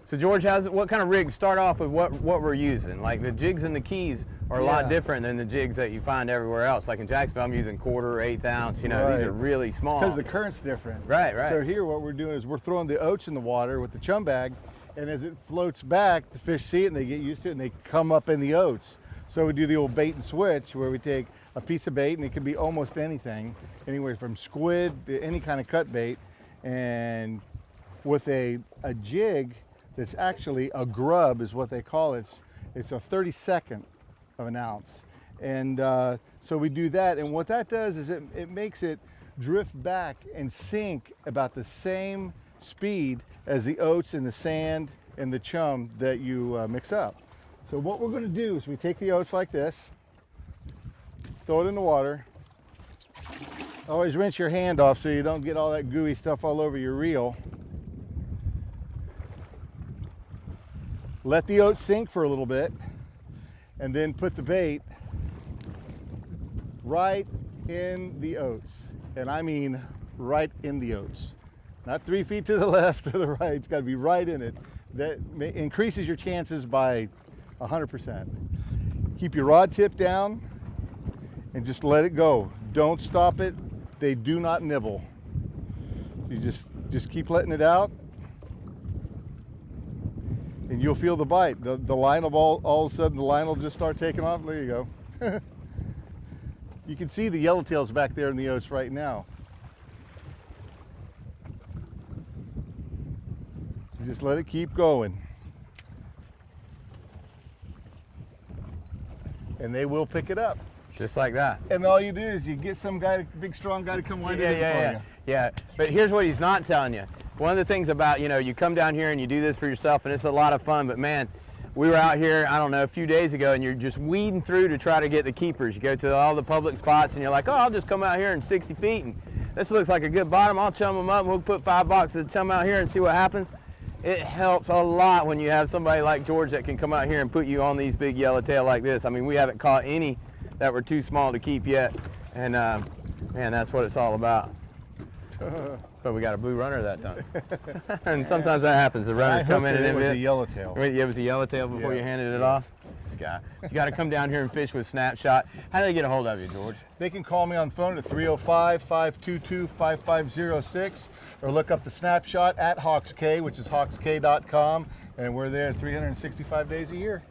So George, what kind of rigs? Start off with what we're using. Like the jigs and the keys are a lot different than the jigs that you find everywhere else. Like in Jacksonville, I'm using 1/4, 1/8 ounce. You know, these are really small. Because the current's different. Right, right. So here what we're doing is we're throwing the oats in the water with the chum bag, and as it floats back, the fish see it and they get used to it and they come up in the oats. So we do the old bait and switch where we take a piece of bait, and it can be almost anything, anywhere from squid to any kind of cut bait, and with a jig that's actually a grub is what they call it. It's a 32nd of an ounce. And so we do that, and what that does is it makes it drift back and sink about the same speed as the oats and the sand and the chum that you mix up. So what we're going to do is we take the oats like this, throw it in the water. Always rinse your hand off so you don't get all that gooey stuff all over your reel. Let the oats sink for a little bit, and then put the bait right in the oats. And I mean right in the oats. Not 3 feet to the left or the right, it's got to be right in it. That increases your chances by 100%. Keep your rod tip down and just let it go. Don't stop it. They do not nibble. You just keep letting it out, and you'll feel the bite. The line will all of a sudden the line will just start taking off. There you go. You can see the yellowtails back there in the oats right now. You just let it keep going. And they will pick it up. Just like that. And all you do is you get some guy, big strong guy to come wind it in for you. Yeah, but here's what he's not telling you. One of the things about, you come down here and you do this for yourself, and it's a lot of fun, but man, we were out here, I don't know, a few days ago, and you're just weeding through to try to get the keepers. You go to all the public spots and you're like, oh, I'll just come out here in 60 feet and this looks like a good bottom. I'll chum them up and we'll put 5 boxes of chum out here and see what happens. It helps a lot when you have somebody like George that can come out here and put you on these big yellowtail like this. I mean, we haven't caught any that were too small to keep yet, and man, that's what it's all about. But we got a blue runner that time. And sometimes that happens. The runners come in and it was a yellowtail. It was a yellowtail before you handed it off? This guy. You got to come down here and fish with Snapshot. How do they get a hold of you, George? They can call me on the phone at 305-522-5506, or look up the Snapshot at Hawks K, which is hawksk.com, and we're there 365 days a year.